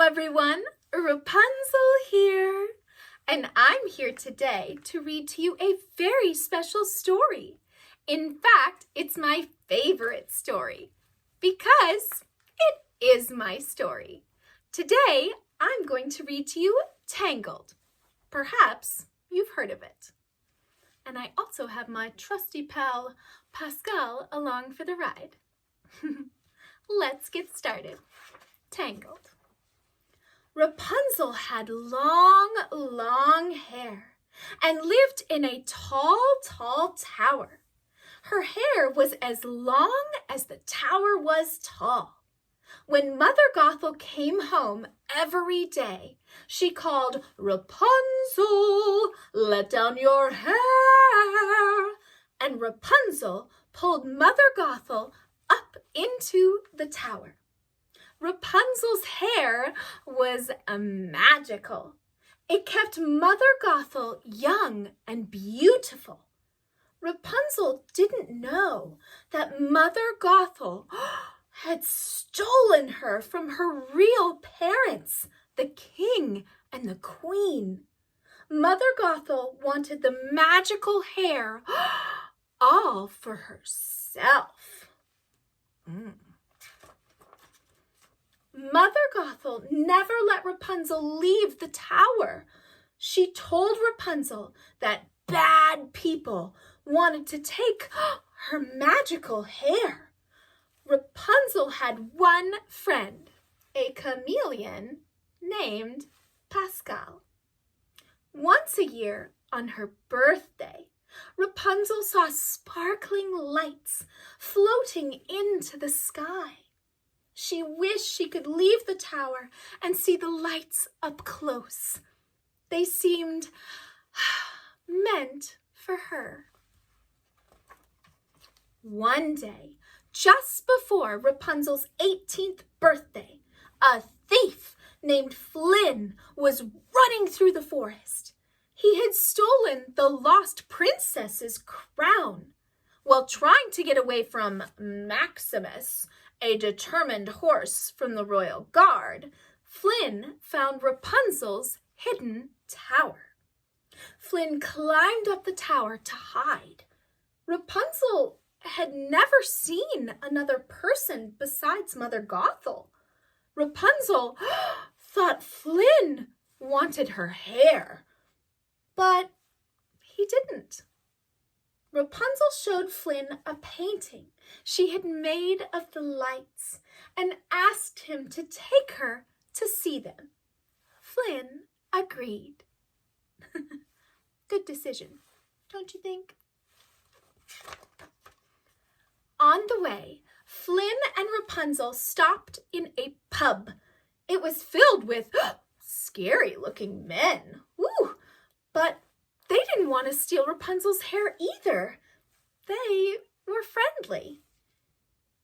everyone, Rapunzel here, and I'm here today to read to you a very special story. In fact, it's my favorite story because it is my story. Today, I'm going to read to you Tangled. Perhaps you've heard of it. And I also have my trusty pal, Pascal, along for the ride. Let's get started. Tangled. Rapunzel had long hair and lived in a tall tower. Her hair was as long as the tower was tall. When Mother Gothel came home every day, she called, "Rapunzel, let down your hair." And Rapunzel pulled Mother Gothel up into the tower. Rapunzel's hair was magical. It kept Mother Gothel young and beautiful. Rapunzel didn't know that Mother Gothel had stolen her from her real parents, the king and the queen. Mother Gothel wanted the magical hair all for herself. Mother Gothel never let Rapunzel leave the tower. She told Rapunzel that bad people wanted to take her magical hair. Rapunzel had one friend, a chameleon named Pascal. Once a year, on her birthday, Rapunzel saw sparkling lights floating into the sky. She wished she could leave the tower and see the lights up close. They seemed meant for her. One day, just before Rapunzel's 18th birthday, a thief named Flynn was running through the forest. He had stolen the lost princess's crown. While trying to get away from Maximus, a determined horse from the royal guard, Flynn found Rapunzel's hidden tower. Flynn climbed up the tower to hide. Rapunzel had never seen another person besides Mother Gothel. Rapunzel thought Flynn wanted her hair, but he didn't. Rapunzel showed Flynn a painting she had made of the lights and asked him to take her to see them. Flynn agreed. Good decision, don't you think? On the way, Flynn and Rapunzel stopped in a pub. It was filled with scary-looking men. Ooh, but they didn't want to steal Rapunzel's hair either. They were friendly.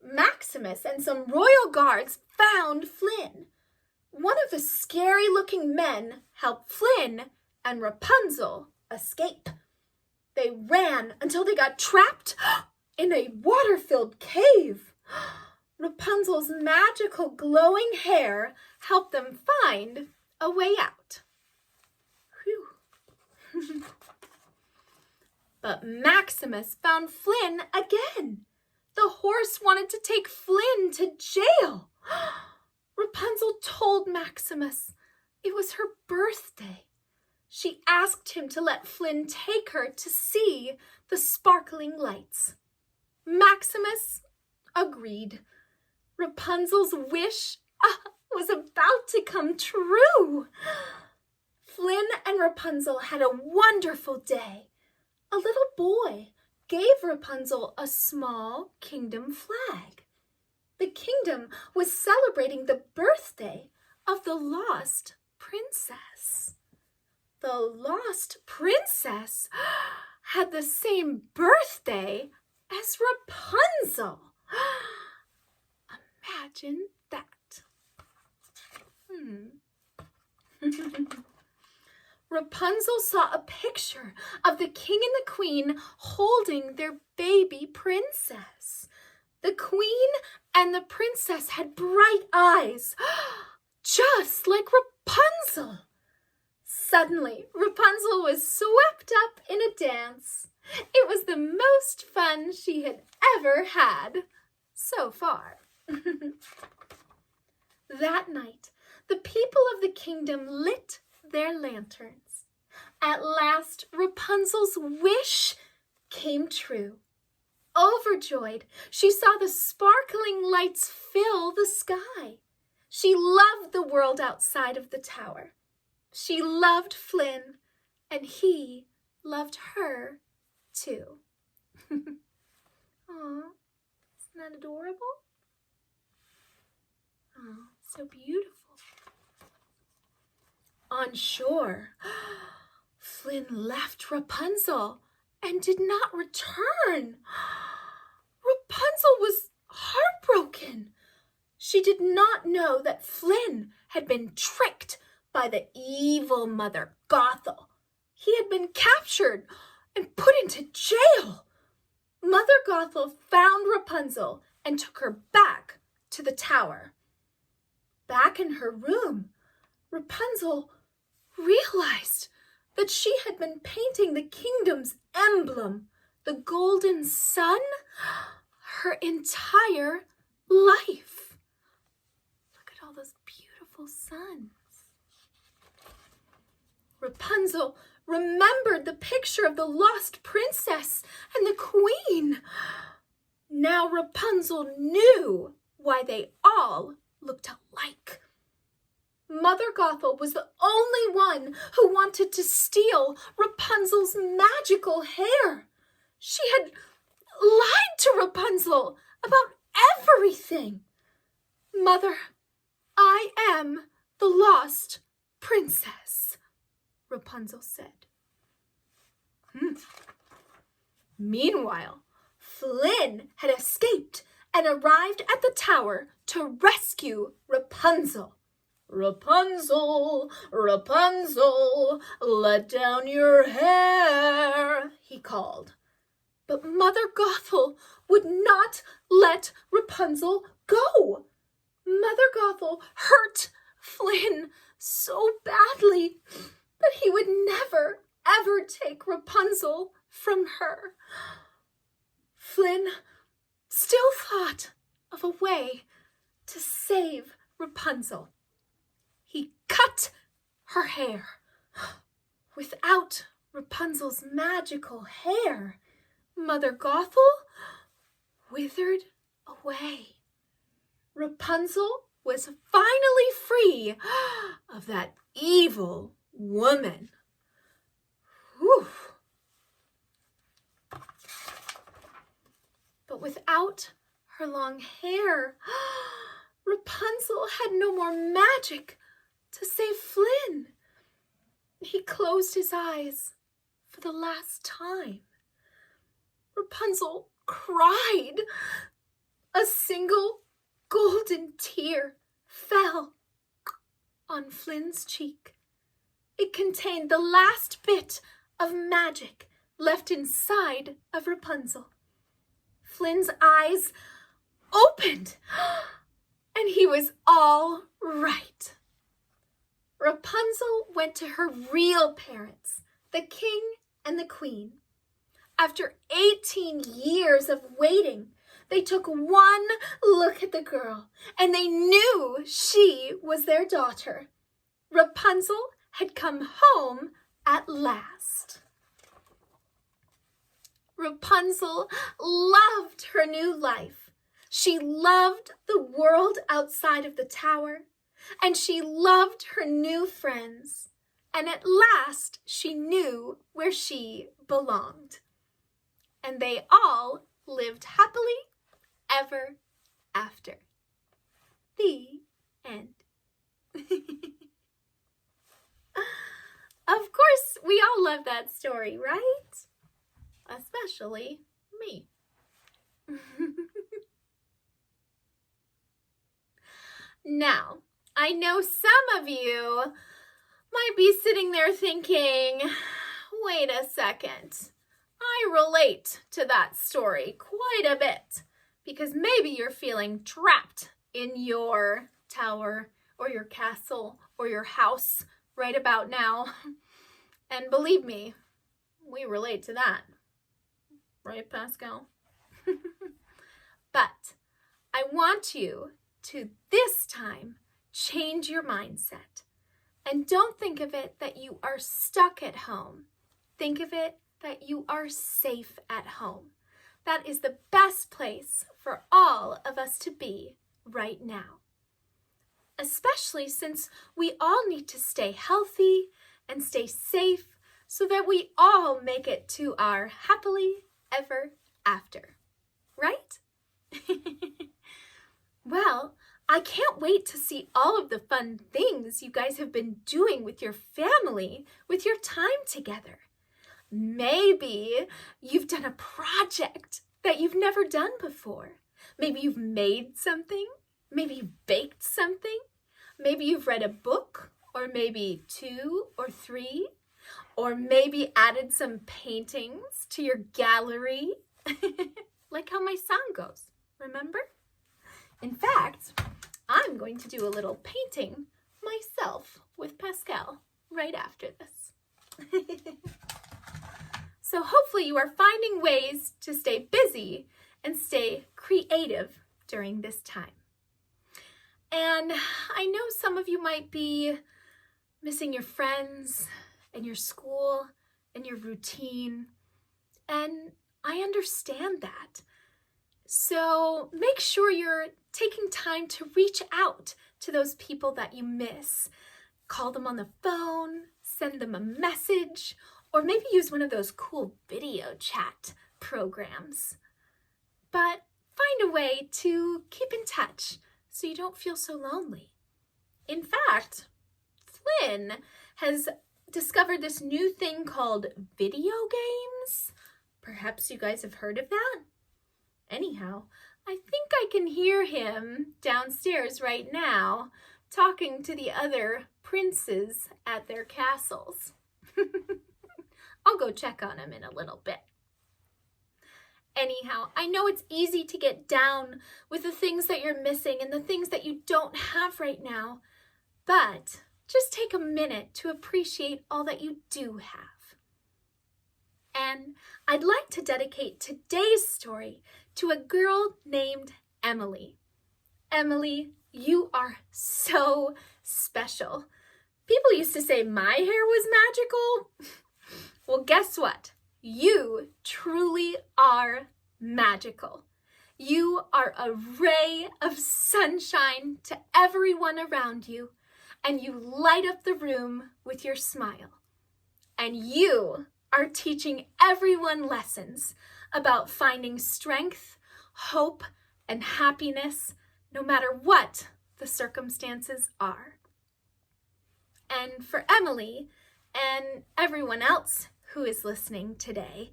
Maximus and some royal guards found Flynn. One of the scary-looking men helped Flynn and Rapunzel escape. They ran until they got trapped in a water-filled cave. Rapunzel's magical glowing hair helped them find a way out. Whew. But Maximus found Flynn again. The horse wanted to take Flynn to jail. Rapunzel told Maximus it was her birthday. She asked him to let Flynn take her to see the sparkling lights. Maximus agreed. Rapunzel's wish was about to come true. Flynn and Rapunzel had a wonderful day. A little boy gave Rapunzel a small kingdom flag. The kingdom was celebrating the birthday of the lost princess. The lost princess had the same birthday as Rapunzel. Imagine that. Rapunzel saw a picture of the king and the queen holding their baby princess. The queen and the princess had bright eyes. just like Rapunzel. Suddenly, Rapunzel was swept up in a dance. It was the most fun she had ever had so far. That night, the people of the kingdom lit their lanterns. At last, Rapunzel's wish came true. Overjoyed, she saw the sparkling lights fill the sky. She loved the world outside of the tower. She loved Flynn, and he loved her too. Aw, isn't that adorable? Oh, so beautiful. On shore, Flynn left Rapunzel and did not return. Rapunzel was heartbroken. She did not know that Flynn had been tricked by the evil Mother Gothel. He had been captured and put into jail. Mother Gothel found Rapunzel and took her back to the tower. Back in her room, Rapunzel realized that she had been painting the kingdom's emblem, the golden sun, her entire life. Look at all those beautiful suns. Rapunzel remembered the picture of the lost princess and the queen. Now Rapunzel knew why they all looked alike. Mother Gothel was the only one who wanted to steal Rapunzel's magical hair. She had lied to Rapunzel about everything. Mother, I am the lost princess, Rapunzel said. Meanwhile, Flynn had escaped and arrived at the tower to rescue Rapunzel. Rapunzel, Rapunzel, let down your hair, he called. But Mother Gothel would not let Rapunzel go. Mother Gothel hurt Flynn so badly that he would never, ever take Rapunzel from her. Flynn still thought of a way to save Rapunzel. He cut her hair. Without Rapunzel's magical hair, Mother Gothel withered away. Rapunzel was finally free of that evil woman. Whew. But without her long hair, Rapunzel had no more magic to save Flynn. He closed his eyes for the last time. Rapunzel cried. A single golden tear fell on Flynn's cheek. It contained the last bit of magic left inside of Rapunzel. Flynn's eyes opened, and he was all right. Rapunzel went to her real parents, the king and the queen. After 18 years of waiting, they took one look at the girl, and they knew she was their daughter. Rapunzel had come home at last. Rapunzel loved her new life. She loved the world outside of the tower, and she loved her new friends. And at last she knew where she belonged. And they all lived happily ever after. The end. Of course, we all love that story, right? Especially me. Now, I know some of you might be sitting there thinking, wait a second, I relate to that story quite a bit, because maybe you're feeling trapped in your tower or your castle or your house right about now. And believe me, we relate to that. Right, Pascal? But I want you to this time change your mindset. And don't think of it that you are stuck at home. Think of it that you are safe at home. That is the best place for all of us to be right now. Especially since we all need to stay healthy and stay safe so that we all make it to our happily ever after. Right? Well, I can't wait to see all of the fun things you guys have been doing with your family, with your time together. Maybe you've done a project that you've never done before. Maybe you've made something. Maybe you've baked something. Maybe you've read a book, or maybe 2 or 3, or maybe added some paintings to your gallery. Like how my song goes, remember? In fact, I'm going to do a little painting myself with Pascal right after this. So hopefully you are finding ways to stay busy and stay creative during this time. And I know some of you might be missing your friends and your school and your routine, and I understand that. So make sure you're taking time to reach out to those people that you miss. Call them on the phone, send them a message, or maybe use one of those cool video chat programs. But find a way to keep in touch so you don't feel so lonely. In fact, Flynn has discovered this new thing called video games. Perhaps you guys have heard of that? Anyhow, I think I can hear him downstairs right now talking to the other princes at their castles. I'll go check on him in a little bit. Anyhow, I know it's easy to get down with the things that you're missing and the things that you don't have right now, but just take a minute to appreciate all that you do have. And I'd like to dedicate today's story to a girl named Emily. Emily, you are so special. People used to say my hair was magical. Well, guess what? You truly are magical. You are a ray of sunshine to everyone around you, and you light up the room with your smile. And you are teaching everyone lessons about finding strength, hope, and happiness, no matter what the circumstances are. And for Emily and everyone else who is listening today,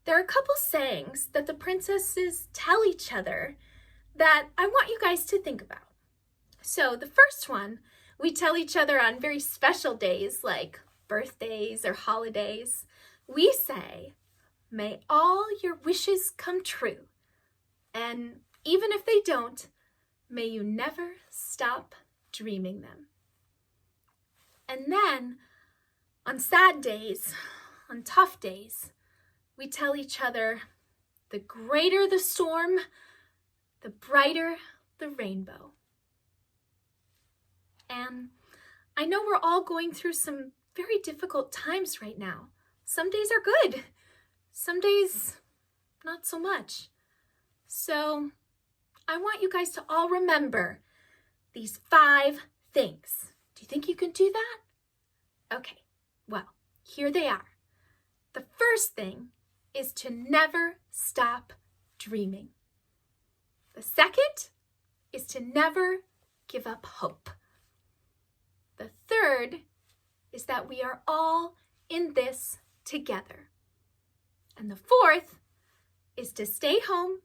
there are a couple sayings that the princesses tell each other that I want you guys to think about. So the first one we tell each other on very special days like birthdays or holidays. We say, "May all your wishes come true. And even if they don't, may you never stop dreaming them." And then on sad days, on tough days, we tell each other, "The greater the storm, the brighter the rainbow." And I know we're all going through some very difficult times right now. Some days are good, some days not so much. So I want you guys to all remember these 5 things. Do you think you can do that? Okay, well, here they are. The first thing is to never stop dreaming. The second is to never give up hope. The third is that we are all in this together. And the fourth is to stay home,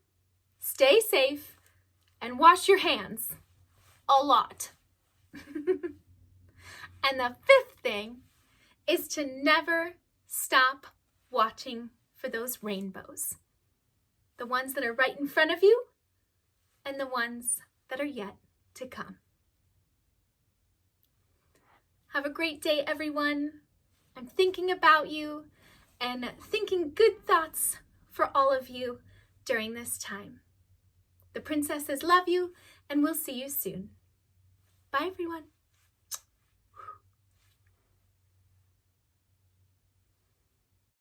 stay safe, and wash your hands a lot. And the fifth thing is to never stop watching for those rainbows. The ones that are right in front of you and the ones that are yet to come. Have a great day, everyone. I'm thinking about you and thinking good thoughts for all of you during this time. The princesses love you, and we'll see you soon. Bye, everyone.